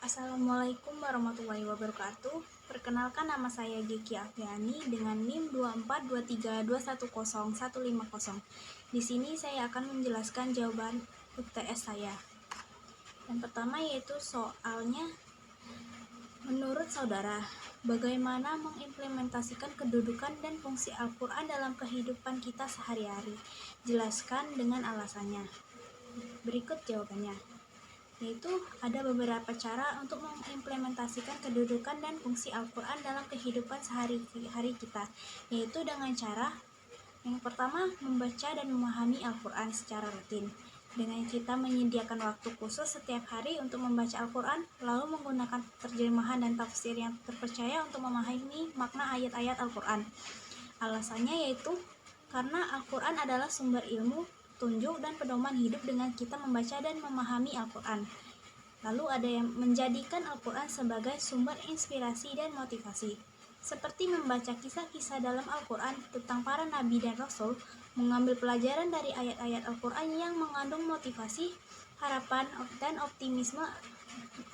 Assalamualaikum warahmatullahi wabarakatuh. Perkenalkan, nama saya Geki Afiani dengan NIM 2423210150. Di sini saya akan menjelaskan jawaban UTS saya. Yang pertama yaitu soalnya, menurut saudara, bagaimana mengimplementasikan kedudukan dan fungsi Al-Quran dalam kehidupan kita sehari-hari? Jelaskan dengan alasannya. Berikut jawabannya. Yaitu ada beberapa cara untuk mengimplementasikan kedudukan dan fungsi Al-Quran dalam kehidupan sehari-hari kita, yaitu dengan cara yang pertama, membaca dan memahami Al-Quran secara rutin dengan kita menyediakan waktu khusus setiap hari untuk membaca Al-Quran, lalu menggunakan terjemahan dan tafsir yang terpercaya untuk memahami makna ayat-ayat Al-Quran. Alasannya yaitu karena Al-Quran adalah sumber ilmu, tunjuk, dan pedoman hidup dengan kita membaca dan memahami Al-Quran. Lalu ada yang menjadikan Al-Quran sebagai sumber inspirasi dan motivasi, seperti membaca kisah-kisah dalam Al-Quran tentang para nabi dan rasul, mengambil pelajaran dari ayat-ayat Al-Quran yang mengandung motivasi, harapan, dan optimisme.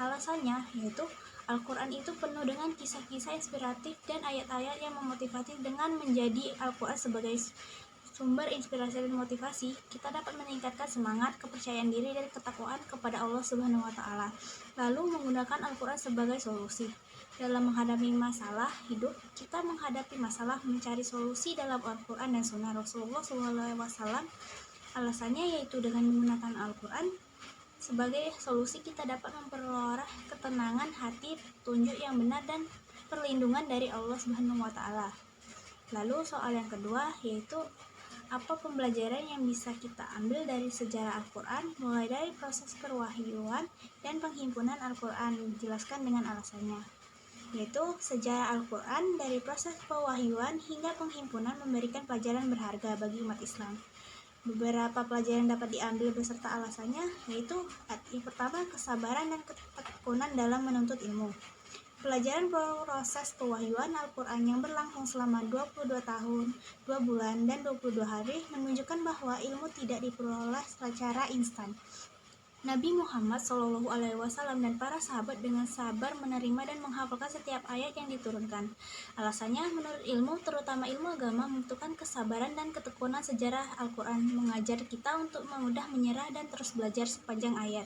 Alasannya yaitu Al-Quran itu penuh dengan kisah-kisah inspiratif dan ayat-ayat yang memotivasi. Dengan menjadi Al-Quran sebagai sumber inspirasi dan motivasi, kita dapat meningkatkan semangat, kepercayaan diri, dan ketakwaan kepada Allah Subhanahu wa Ta'ala. Lalu menggunakan Al-Quran sebagai solusi dalam menghadapi masalah hidup. Kita menghadapi masalah mencari solusi dalam Al-Quran dan Sunnah Rasulullah SAW. Alasannya yaitu dengan menggunakan Al-Quran sebagai solusi, kita dapat memperoleh ketenangan hati, petunjuk yang benar, dan perlindungan dari Allah Subhanahu wa Ta'ala. Lalu soal yang kedua yaitu apa pembelajaran yang bisa kita ambil dari sejarah Al-Quran, mulai dari proses perwahyuan dan penghimpunan Al-Quran. Jelaskan dengan alasannya. Yaitu sejarah Al-Quran dari proses pewahyuan hingga penghimpunan memberikan pelajaran berharga bagi umat Islam. Beberapa pelajaran dapat diambil beserta alasannya, yaitu yang pertama, kesabaran dan ketekunan dalam menuntut ilmu. Pelajaran proses pewahyuan Al-Quran yang berlangsung selama 22 tahun, 2 bulan, dan 22 hari menunjukkan bahwa ilmu tidak diperoleh secara instan. Nabi Muhammad SAW dan para sahabat dengan sabar menerima dan menghafalkan setiap ayat yang diturunkan. Alasannya, menurut ilmu, terutama ilmu agama, membutuhkan kesabaran dan ketekunan. Sejarah Al-Quran mengajar kita untuk mudah menyerah dan terus belajar sepanjang ayat.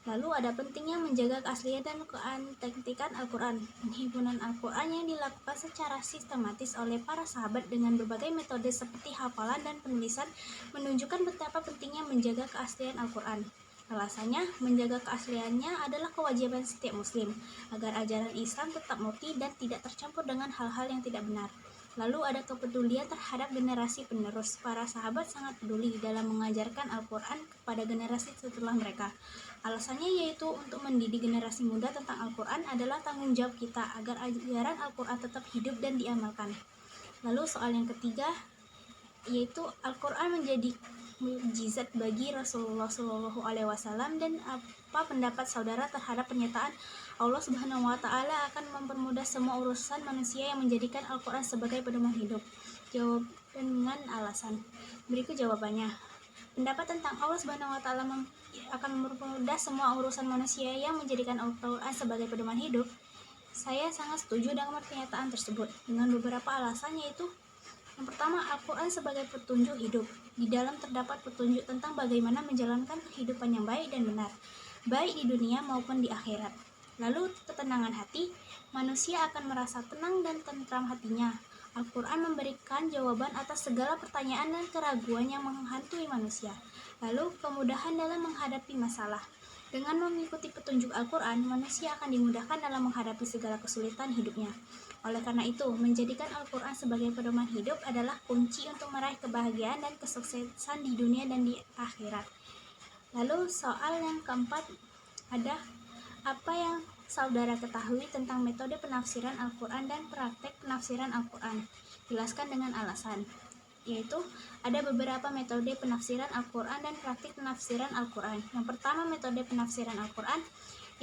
Lalu ada pentingnya menjaga keaslian dan keautentikan Al-Quran. Penghimpunan Al-Quran yang dilakukan secara sistematis oleh para sahabat dengan berbagai metode seperti hafalan dan penulisan menunjukkan betapa pentingnya menjaga keaslian Al-Quran. Alasannya, menjaga keasliannya adalah kewajiban setiap muslim agar ajaran Islam tetap murni dan tidak tercampur dengan hal-hal yang tidak benar. Lalu ada kepedulian terhadap generasi penerus. Para sahabat sangat peduli dalam mengajarkan Al-Quran kepada generasi setelah mereka. Alasannya yaitu untuk mendidik generasi muda tentang Al-Quran adalah tanggung jawab kita agar ajaran Al-Quran tetap hidup dan diamalkan. Lalu soal yang ketiga yaitu Al-Quran menjadi mukjizat bagi Rasulullah SAW, dan apa pendapat saudara terhadap pernyataan Allah Subhanahu wa Ta'ala akan mempermudah semua urusan manusia yang menjadikan Al-Quran sebagai pedoman hidup? Jawab dengan alasan. Berikut jawabannya. Pendapat tentang Allah Subhanahu wa Ta'ala akan mempermudah semua urusan manusia yang menjadikan Al-Quran sebagai pedoman hidup. Saya sangat setuju dengan pernyataan tersebut dengan beberapa alasan, yaitu yang pertama, Al-Quran sebagai petunjuk hidup. Di dalam terdapat petunjuk tentang bagaimana menjalankan kehidupan yang baik dan benar, baik di dunia maupun di akhirat. Lalu ketenangan hati, manusia akan merasa tenang dan tentram hatinya. Al-Quran memberikan jawaban atas segala pertanyaan dan keraguan yang menghantui manusia. Lalu kemudahan dalam menghadapi masalah. Dengan mengikuti petunjuk Al-Quran, manusia akan dimudahkan dalam menghadapi segala kesulitan hidupnya. Oleh karena itu, menjadikan Al-Quran sebagai pedoman hidup adalah kunci untuk meraih kebahagiaan dan kesuksesan di dunia dan di akhirat. Lalu soal yang keempat, ada apa yang saudara ketahui tentang metode penafsiran Al-Quran dan praktek penafsiran Al-Quran? Jelaskan dengan alasan. Yaitu ada beberapa metode penafsiran Al-Quran dan praktik penafsiran Al-Quran. Yang pertama, metode penafsiran Al-Quran,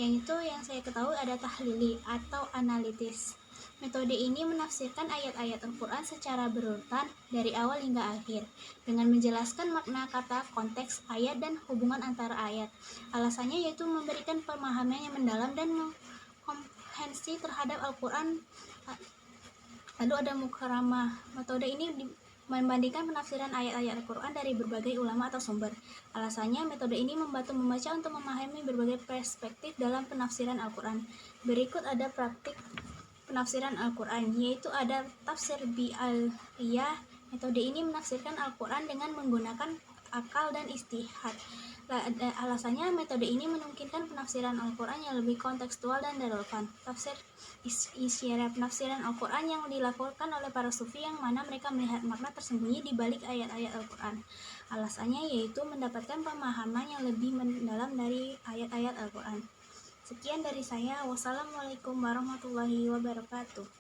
yaitu yang saya ketahui ada tahlili atau analitis. Metode ini menafsirkan ayat-ayat Al-Quran secara berurutan dari awal hingga akhir, dengan menjelaskan makna kata, konteks ayat, dan hubungan antara ayat. Alasannya yaitu memberikan pemahaman yang mendalam dan komprehensi terhadap Al-Quran. Lalu ada mukaramah. Metode ini membandingkan penafsiran ayat-ayat Al-Quran dari berbagai ulama atau sumber. Alasannya, metode ini membantu membaca untuk memahami berbagai perspektif dalam penafsiran Al-Quran. Berikut ada praktik penafsiran Al-Quran, yaitu ada tafsir bi'aliyah. Metode ini menafsirkan Al-Quran dengan menggunakan akal dan istihad. Alasannya, metode ini memungkinkan penafsiran Al-Quran yang lebih kontekstual dan relevan. Tafsir isyarah, penafsiran Al-Quran yang dilakukan oleh para sufi yang mana mereka melihat makna tersembunyi di balik ayat-ayat Al-Quran. Alasannya yaitu mendapatkan pemahaman yang lebih mendalam dari ayat-ayat Al-Quran. Sekian dari saya. Wassalamualaikum warahmatullahi wabarakatuh.